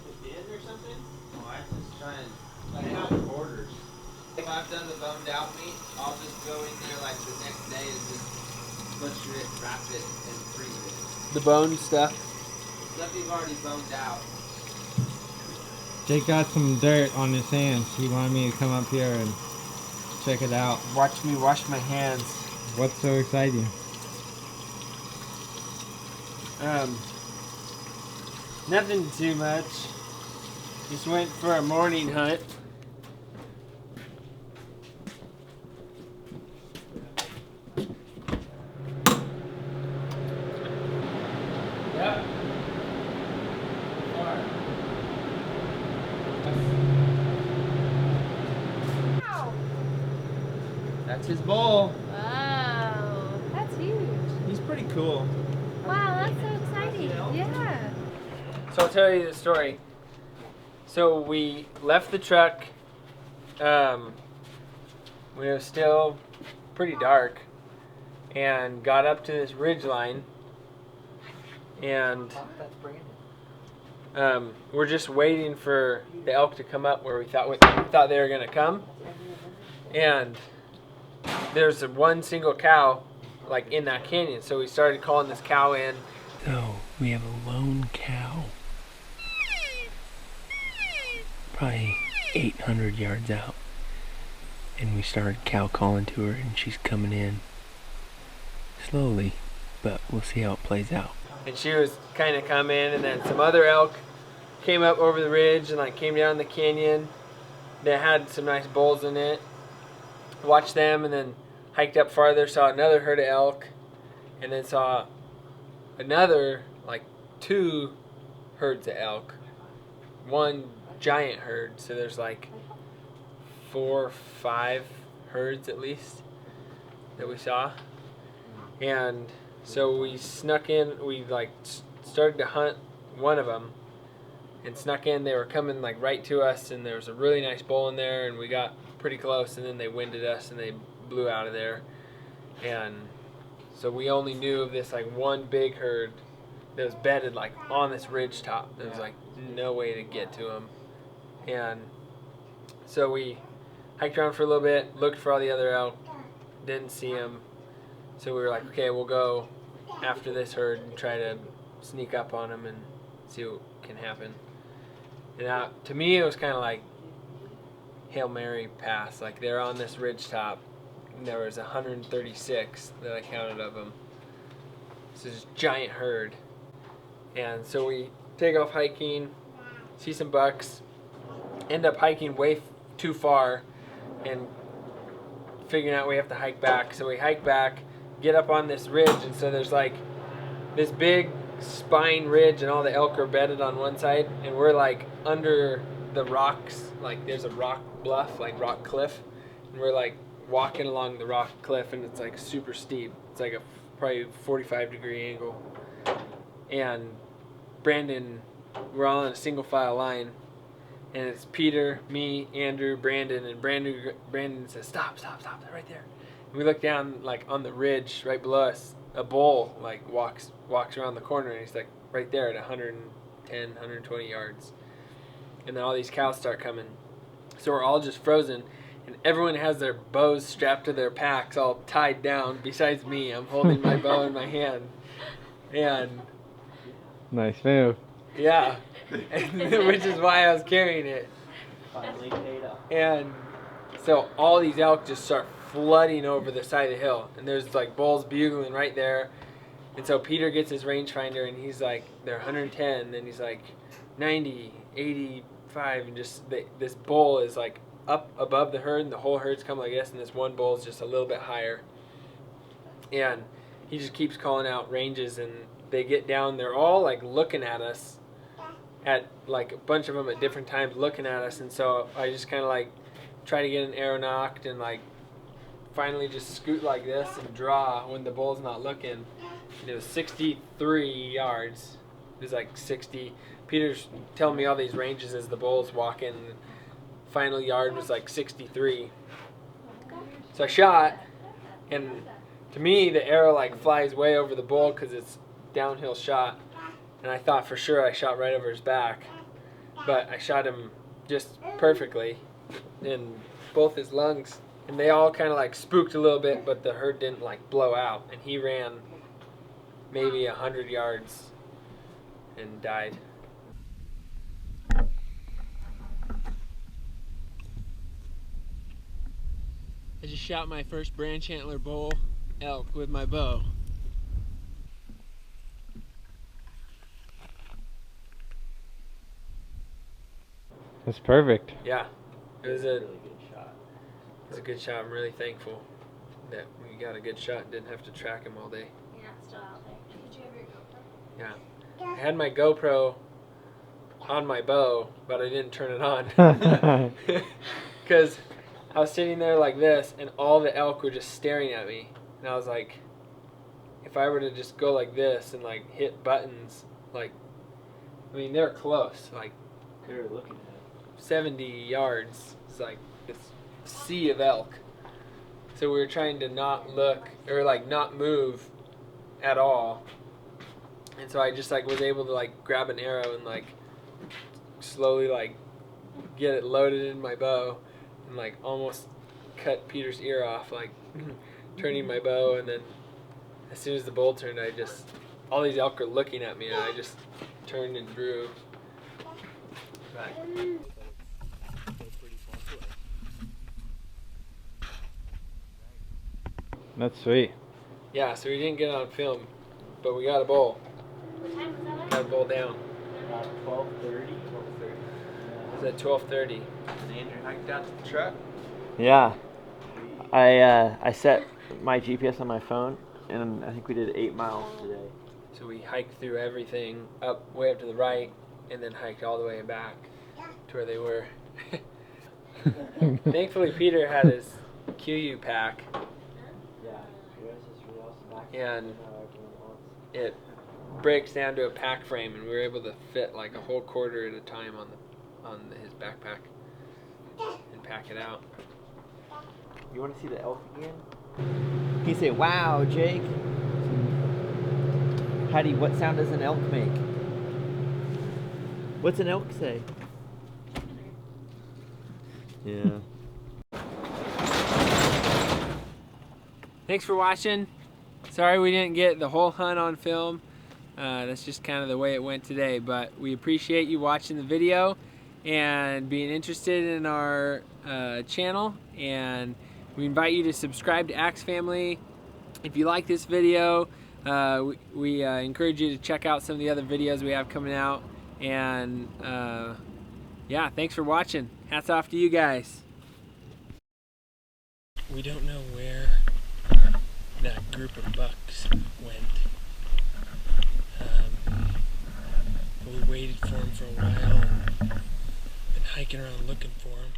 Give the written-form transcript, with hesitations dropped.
the bin or something? Oh, I just try and like have orders. If I've done the boned out meat, I'll just go in there like the next day and just butcher it, wrap it, and freeze it. The bone stuff? Stuff you've already boned out. Jake got some dirt on his hands. He wanted me to come up here and check it out. Watch me wash my hands. What's so exciting? Nothing too much. Just went for a morning hunt. Yep. That's his bull. Wow, that's huge. He's pretty cool. Wow, that's so exciting. Yeah. So I'll tell you the story. So we left the truck when it was still pretty dark and got up to this ridge line, and we're just waiting for the elk to come up where we thought they were gonna come, and there's one single cow like in that canyon, so we started calling this cow in. So we have a lone cow, probably 800 yards out, and we started cow calling to her, and she's coming in slowly, but we'll see how it plays out. And she was kind of coming, and then some other elk came up over the ridge and like came down the canyon. They had some nice bulls in it. Watched them, and then hiked up farther, saw another herd of elk, and then saw another like 2 herds of elk. One giant herd, so there's like 4 or 5 herds at least that we saw. And so we snuck in, we like started to hunt one of them and snuck in. They were coming like right to us, and there was a really nice bull in there, and we got pretty close, and then they winded us and they blew out of there. And so we only knew of this like one big herd that was bedded like on this ridge top. There was like no way to get to them. And so we hiked around for a little bit, looked for all the other elk, didn't see them. So we were like, okay, we'll go after this herd and try to sneak up on them and see what can happen. And to me, it was kind of like Hail Mary pass. Like they're on this ridge top, and there was 136 that I counted of them. It's this giant herd. And so we take off hiking, see some bucks, end up hiking way too far and figuring out we have to hike back. So we hike back, get up on this ridge, and so there's like this big spine ridge, and all the elk are bedded on one side, and we're like under the rocks. Like there's a rock bluff, like rock cliff, and we're like walking along the rock cliff, and it's like super steep. It's like a probably 45-degree angle. And Brandon, we're all in a single file line, and it's Peter, me, Andrew, Brandon, and Brandon says, stop, they're right there. And we look down like on the ridge right below us, a bull like walks around the corner, and he's like right there at 110, 120 yards. And then all these cows start coming. So we're all just frozen, and everyone has their bows strapped to their packs all tied down, besides me. I'm holding my bow in my hand. And Nice move. yeah, which is why I was carrying it. Finally paid off. And so all these elk just start flooding over the side of the hill, and there's like bulls bugling right there. And so Peter gets his rangefinder, and he's like, they're 110, then he's like 90, 85, and just this bull is like up above the herd, and the whole herd's come like this, and this one bull is just a little bit higher. And he just keeps calling out ranges, and they get down, they're all like looking at us, at like a bunch of them at different times looking at us. And so I just kind of like try to get an arrow knocked, and like finally just scoot like this and draw when the bull's not looking. And it was 63 yards. It was like 60. Peter's telling me all these ranges as the bull's walking. Final yard was like 63. So I shot, and to me the arrow like flies way over the bull because it's downhill shot, and I thought for sure I shot right over his back. but I shot him just perfectly in both his lungs, and they all kind of like spooked a little bit, but the herd didn't like blow out, and he ran maybe 100 yards and died. I just shot my first branch antler bull elk with my bow. That's perfect. Yeah, it was a Really good shot. good shot. I'm really thankful that we got a good shot and didn't have to track him all day. Yeah, it's still out there. Did you have your GoPro? Yeah, I had my GoPro on my bow, but I didn't turn it on because I was sitting there like this, and all the elk were just staring at me, and I was like, if I were to just go like this and like hit buttons, like, I mean, they're close, like They were looking at it. 70 yards. It's like this sea of elk. So we were trying to not look or like not move at all. And so I just like was able to like grab an arrow and like slowly like get it loaded in my bow and like almost cut Peter's ear off, like turning my bow, and then as soon as the bull turned, I just, all these elk are looking at me, and I just turned and drew back. That's sweet. Yeah, so we didn't get it on film, but we got a bull. What time was that Got a at? bull down. About 12:30. It was at 12:30. And Andrew hiked out to the truck. Yeah, I set my GPS on my phone, and I think we did 8 miles today. So we hiked through everything up, way up to the right, and then hiked all the way back to where they were. Thankfully, Peter had his QU pack, Yeah, yours is really awesome. Back and everyone wants. it breaks down to a pack frame, and we were able to fit like a whole quarter at a time on his backpack and pack it out. You want to see the elk again? He say, "Wow, Jake." Heidi, what sound does an elk make? What's an elk say? Yeah. Thanks for watching. Sorry we didn't get the whole hunt on film. That's just kind of the way it went today, but we appreciate you watching the video and being interested in our channel, and we invite you to subscribe to Axe Family. If you like this video, we encourage you to check out some of the other videos we have coming out, and yeah, thanks for watching. Hats off to you guys. We don't know where that group of bucks went. We waited for them for a while and been hiking around looking for them.